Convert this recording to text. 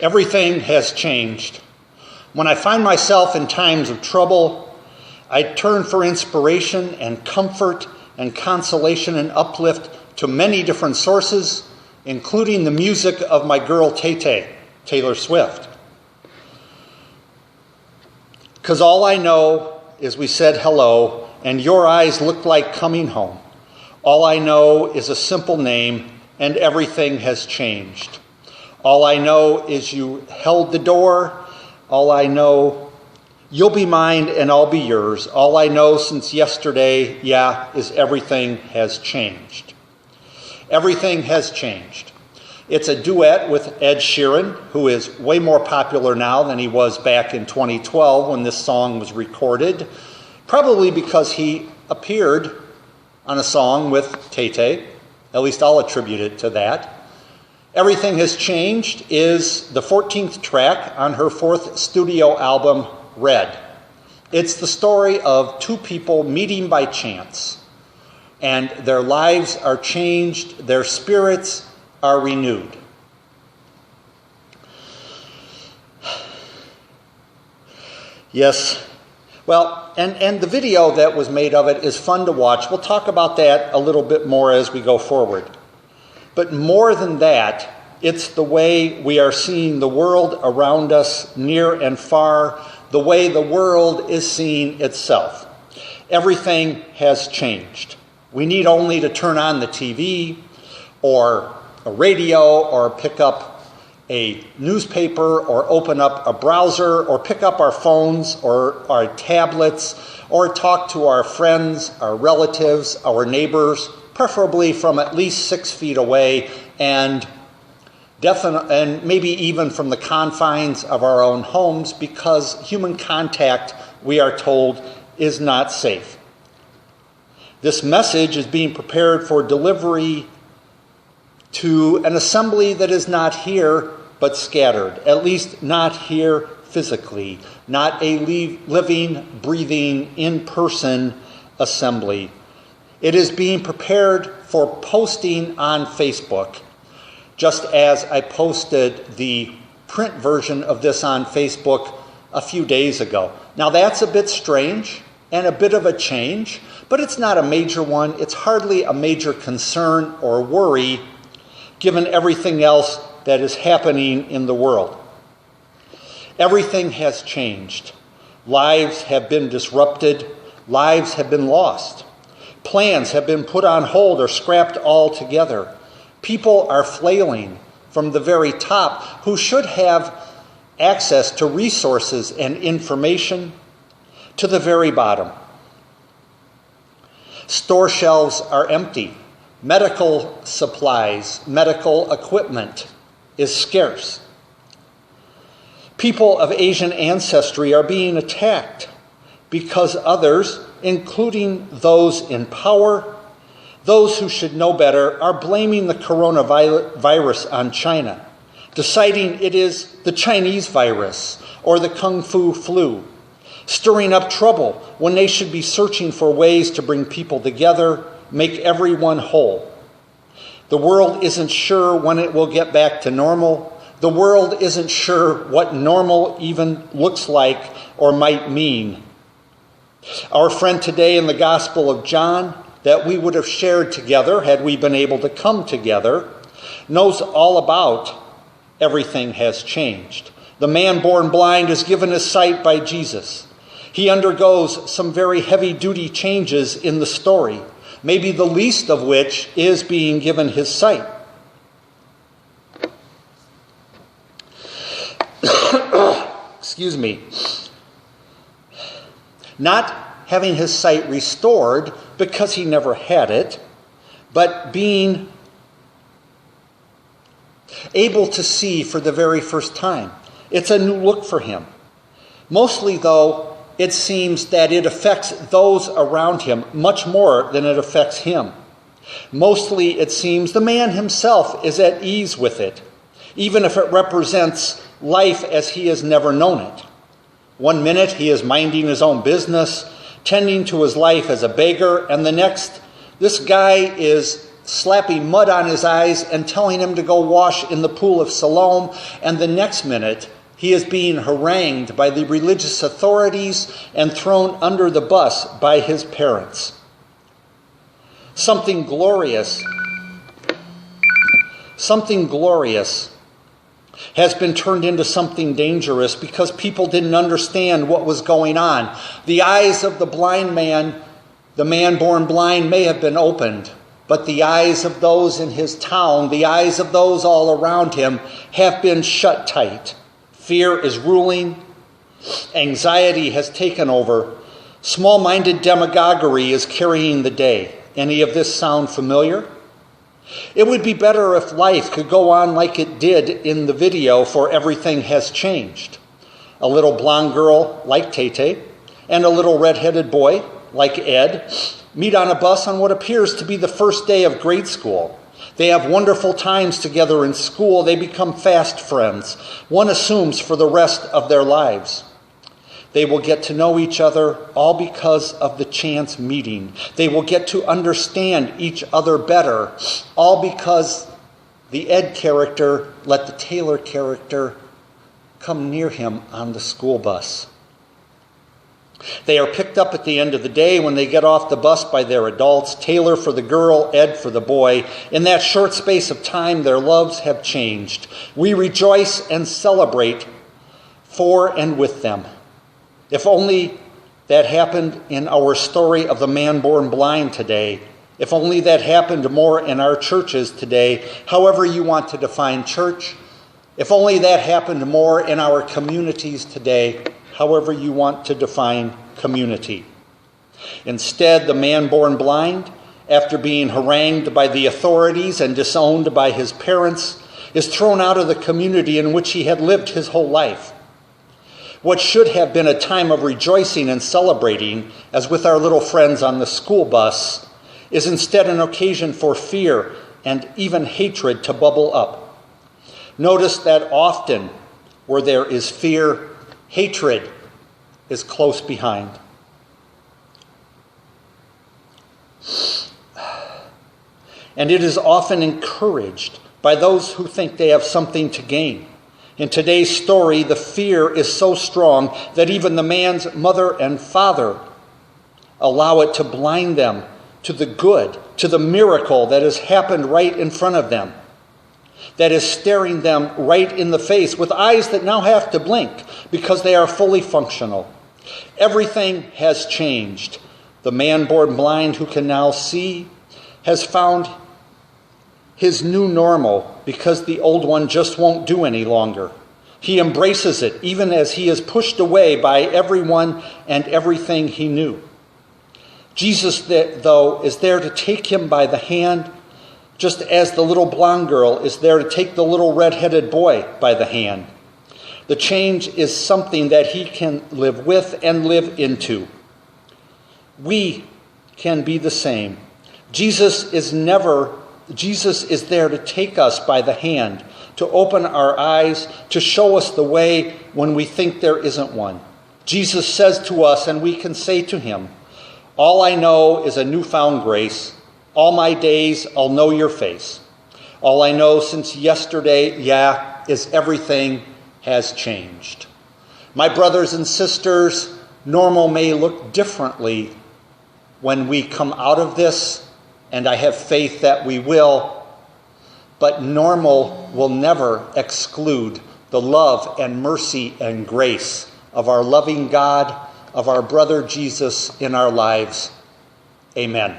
Everything has changed. When I find myself in times of trouble, I turn for inspiration and comfort and consolation and uplift to many different sources, including the music of my girl Tay-Tay, Taylor Swift. Because all I know is we said hello, and your eyes looked like coming home. All I know is a simple name, and everything has changed. All I know is you held the door. All I know, you'll be mine and I'll be yours. All I know since yesterday, is everything has changed. Everything has changed. It's a duet with Ed Sheeran, who is way more popular now than he was back in 2012 when this song was recorded, probably because he appeared on a song with Tay-Tay. At least I'll attribute it to that. Everything Has Changed is the 14th track on her 4th studio album, Red. It's the story of two people meeting by chance, and their lives are changed, their spirits are renewed. Yes, well, and the video that was made of it is fun to watch. We'll talk about that a little bit more as we go forward. But more than that, it's the way we are seeing the world around us, near and far, the way the world is seeing itself. Everything has changed. We need only to turn on the TV or a radio or pick up a newspaper or open up a browser or pick up our phones or our tablets or talk to our friends, our relatives, our neighbors, preferably from at least 6 feet away and maybe even from the confines of our own homes, because human contact, we are told, is not safe. This message is being prepared for delivery to an assembly that is not here but scattered, at least not here physically, not a living, breathing, in-person assembly. It is being prepared for posting on Facebook, just as I posted the print version of this on Facebook a few days ago. Now that's a bit strange and a bit of a change, but it's not a major one. It's hardly a major concern or worry given everything else that is happening in the world. Everything has changed. Lives have been disrupted. Lives have been lost. Plans have been put on hold or scrapped altogether. People are flailing from the very top who should have access to resources and information to the very bottom. Store shelves are empty. Medical supplies, medical equipment is scarce. People of Asian ancestry are being attacked because others, including those in power, those who should know better, are blaming the coronavirus on China, deciding it is the Chinese virus or the Kung Fu flu, stirring up trouble when they should be searching for ways to bring people together, make everyone whole. The world isn't sure when it will get back to normal. The world isn't sure what normal even looks like or might mean. Our friend today in the Gospel of John, that we would have shared together had we been able to come together, knows all about everything has changed. The man born blind is given his sight by Jesus. He undergoes some very heavy-duty changes in the story, maybe the least of which is being given his sight. Excuse me. Not having his sight restored because he never had it, but being able to see for the very first time. It's a new look for him. Mostly, though, it seems that it affects those around him much more than it affects him. Mostly, it seems the man himself is at ease with it, even if it represents life as he has never known it. One minute he is minding his own business, tending to his life as a beggar, and the next, this guy is slapping mud on his eyes and telling him to go wash in the pool of Siloam, and the next minute he is being harangued by the religious authorities and thrown under the bus by his parents. Something glorious has been turned into something dangerous because people didn't understand what was going on. The eyes of the blind man, the man born blind, may have been opened, but the eyes of those in his town, the eyes of those all around him, have been shut tight. Fear is ruling. Anxiety has taken over. Small-minded demagoguery is carrying the day. Any of this sound familiar? It would be better if life could go on like it did in the video, for everything has changed. A little blonde girl like Tay-Tay and a little red-headed boy like Ed meet on a bus on what appears to be the first day of grade school. They have wonderful times together in school. They become fast friends. One assumes for the rest of their lives. They will get to know each other all because of the chance meeting. They will get to understand each other better, all because the Ed character let the Taylor character come near him on the school bus. They are picked up at the end of the day when they get off the bus by their adults, Taylor for the girl, Ed for the boy. In that short space of time, their loves have changed. We rejoice and celebrate for and with them. If only that happened in our story of the man born blind today. If only that happened more in our churches today, however you want to define church. If only that happened more in our communities today, however you want to define community. Instead, the man born blind, after being harangued by the authorities and disowned by his parents, is thrown out of the community in which he had lived his whole life. What should have been a time of rejoicing and celebrating, as with our little friends on the school bus, is instead an occasion for fear and even hatred to bubble up. Notice that often where there is fear, hatred is close behind. And it is often encouraged by those who think they have something to gain. In today's story, the fear is so strong that even the man's mother and father allow it to blind them to the good, to the miracle that has happened right in front of them, that is staring them right in the face with eyes that now have to blink because they are fully functional. Everything has changed. The man born blind who can now see has found his new normal because the old one just won't do any longer. He embraces it even as he is pushed away by everyone and everything he knew. Jesus, though, is there to take him by the hand, just as the little blonde girl is there to take the little red-headed boy by the hand. The change is something that he can live with and live into. We can be the same. Jesus is there to take us by the hand, to open our eyes, to show us the way when we think there isn't one. Jesus says to us, and we can say to him, "All I know is a newfound grace. All my days I'll know your face. All I know since yesterday, is everything has changed." My brothers and sisters, normal may look differently when we come out of this, and I have faith that we will, but normal will never exclude the love and mercy and grace of our loving God, of our brother Jesus in our lives. Amen.